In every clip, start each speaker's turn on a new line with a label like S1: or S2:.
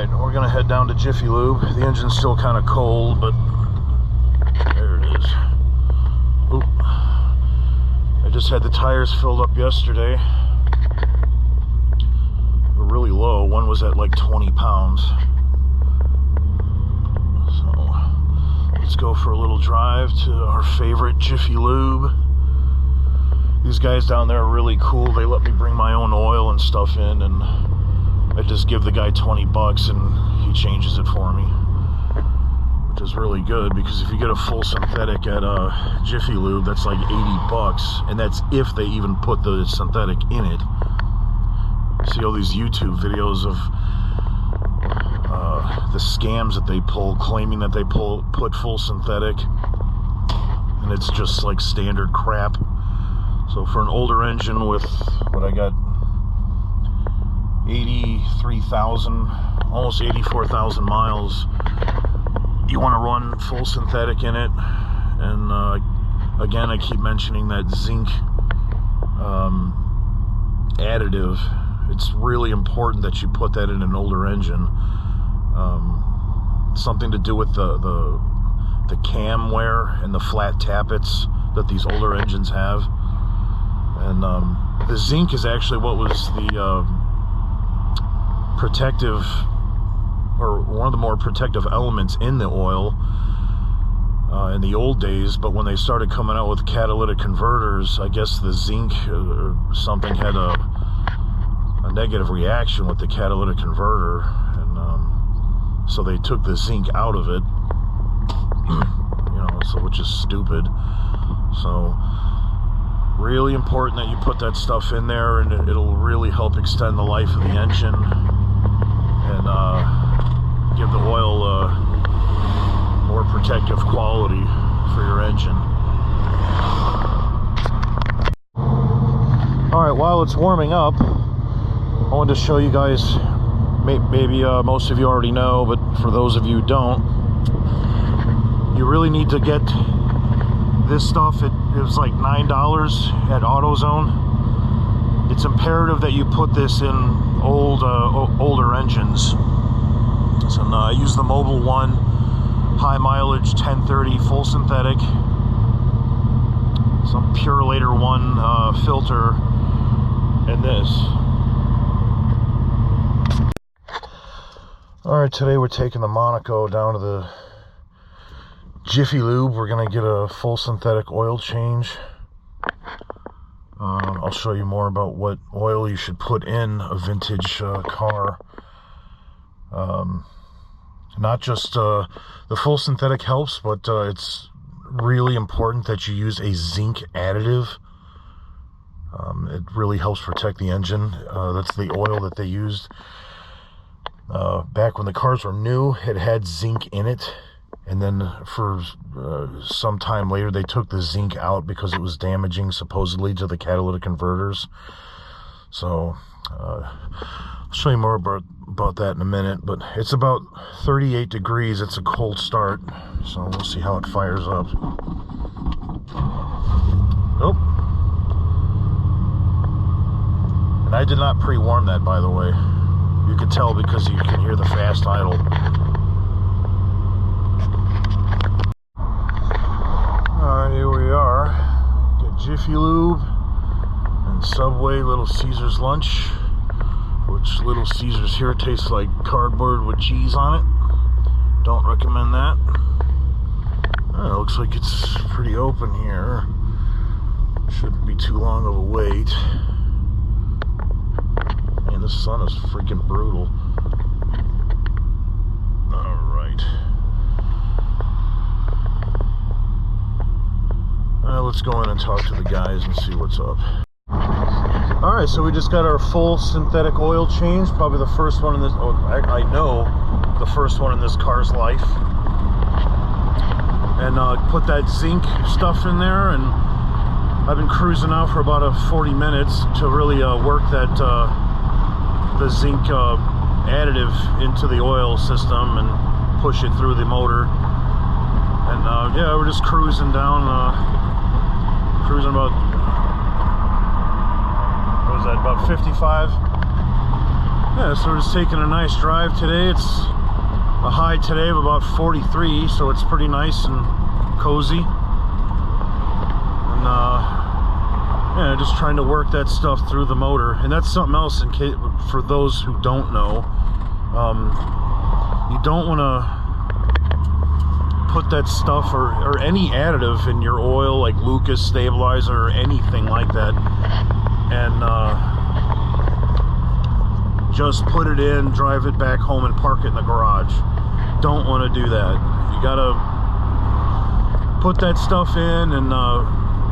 S1: Alright, we're gonna head down to Jiffy Lube. The engine's still kind of cold, but there it is. Oop. I just had the tires filled up yesterday. They're really low. One was at like 20 pounds. So let's go for a little drive to our favorite Jiffy Lube. These guys down there are really cool. They let me bring my own oil and stuff in, and I just give the guy 20 bucks and he changes it for me, which is really good, because if you get a full synthetic at Jiffy Lube, that's like 80 bucks, and that's if they even put the synthetic in it. See all these YouTube videos of the scams that they pull, claiming that they put full synthetic, and it's just like standard crap. So for an older engine with what I got, 83,000, almost 84,000 miles, you want to run full synthetic in it. And again, I keep mentioning that zinc additive. It's really important that you put that in an older engine. Something to do with the cam wear and the flat tappets that these older engines have. And the zinc is actually what was the protective, or one of the more protective elements in the oil in the old days. But when they started coming out with catalytic converters, I guess the zinc or something had a negative reaction with the catalytic converter, and so they took the zinc out of it. You know, so, which is stupid. So really important that you put that stuff in there, and it'll really help extend the life of the engine and give the oil more protective quality for your engine. Alright, while it's warming up, I wanted to show you guys, maybe most of you already know, but for those of you who don't, you really need to get this stuff. It was like $9 at AutoZone. It's imperative that you put this in older engines. So I use the Mobil one, high mileage 1030 full synthetic, some Purelator one filter, and this. Alright, today we're taking the Monaco down to the Jiffy Lube. We're gonna get a full synthetic oil change. I'll show you more about what oil you should put in a vintage car. Not just the full synthetic helps, but it's really important that you use a zinc additive. It really helps protect the engine. That's the oil that they used back when the cars were new. It had zinc in it, and then for some time later they took the zinc out because it was damaging supposedly to the catalytic converters. So I'll show you more about that in a minute, but it's about 38 degrees. It's a cold start, so we'll see how it fires up. Oh, and I did not pre-warm that, by the way. You can tell because you can hear the fast idle. Alright, here we are. Got Jiffy Lube and Subway Little Caesars lunch, which Little Caesars here tastes like cardboard with cheese on it. Don't recommend that. It looks like it's pretty open here. Shouldn't be too long of a wait. Man, this sun is freaking brutal. Alright. Let's go in and talk to the guys and see what's up. Alright, so we just got our full synthetic oil change. Probably the first one in this, I know the first one in this car's life. And put that zinc stuff in there, and I've been cruising now for about 40 minutes to really work that the zinc additive into the oil system and push it through the motor. And yeah, we're just cruising down, cruising about, what was that, about 55? Yeah, Yeah, so we're just taking a nice drive today. It's a high today of about 43, so it's pretty nice and cozy. And yeah, just trying to work that stuff through the motor. And that's something else in case, for those who don't know, you don't want to put that stuff or any additive in your oil, like Lucas stabilizer or anything like that, and just put it in, drive it back home, and park it in the garage. Don't want to do that. You gotta put that stuff in and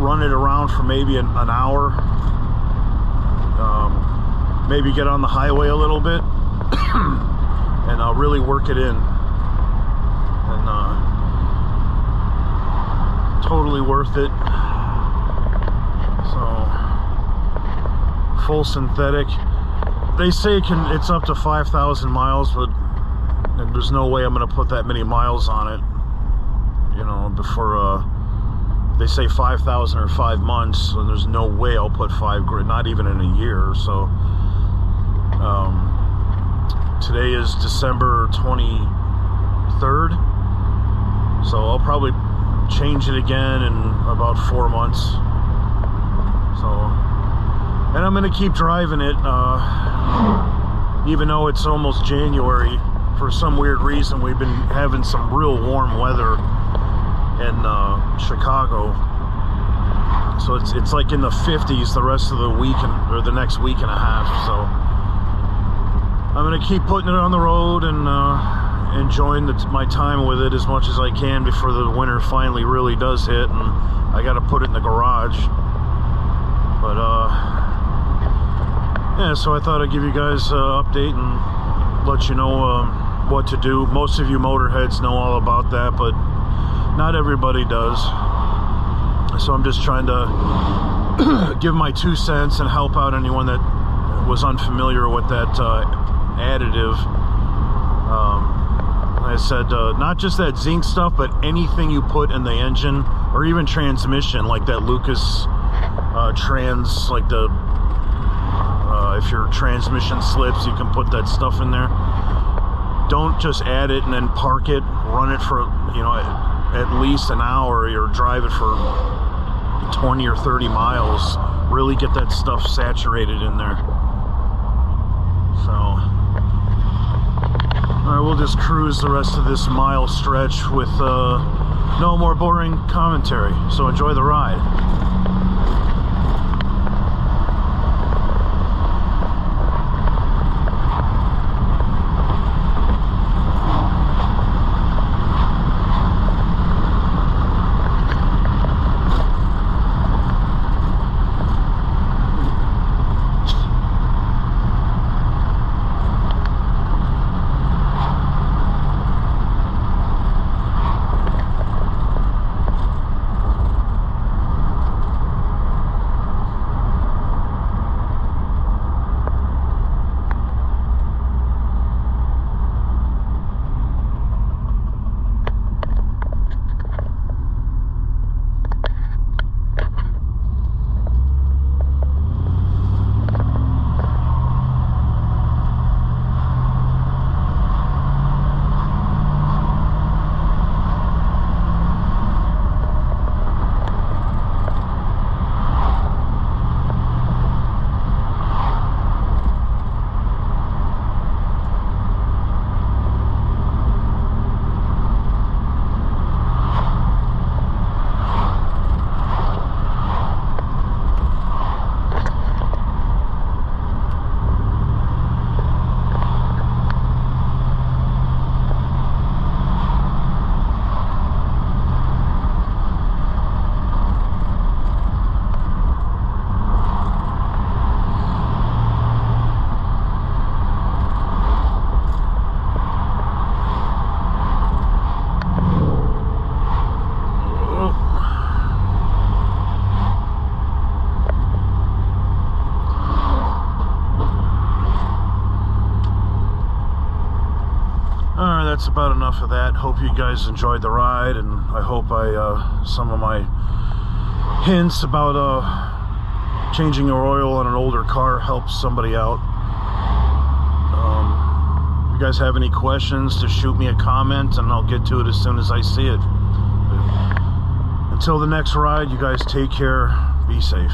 S1: run it around for maybe an hour. Maybe get on the highway a little bit and really work it in. And totally worth it. So full synthetic. They say it's up to 5,000 miles, but there's no way I'm going to put that many miles on it, you know, before they say 5,000 or 5 months, and there's no way I'll put 5 grand, not even in a year. So today is December 23rd, so I'll probably change it again in about 4 months. So, and I'm going to keep driving it, even though it's almost January. For some weird reason, we've been having some real warm weather in Chicago. So it's like in the 50s the rest of the week, or the next week and a half. So I'm going to keep putting it on the road and enjoying my time with it as much as I can before the winter finally really does hit, and I got to put it in the garage. But yeah, so I thought I'd give you guys an update and let you know what to do. Most of you motorheads know all about that, but not everybody does. So I'm just trying to give my 2 cents and help out anyone that was unfamiliar with that additive. Like I said, not just that zinc stuff, but anything you put in the engine or even transmission, like that Lucas trans, like the if your transmission slips, you can put that stuff in there. Don't just add it and then park it, run it for, you know, at least an hour, or drive it for 20 or 30 miles. Really get that stuff saturated in there. So alright, we'll just cruise the rest of this mile stretch with no more boring commentary. So enjoy the ride. That's about enough of that. Hope you guys enjoyed the ride, and I hope some of my hints about changing your oil on an older car helps somebody out. you guys have any questions, just shoot me a comment and I'll get to it as soon as I see it. Until the next ride, you guys take care, be safe.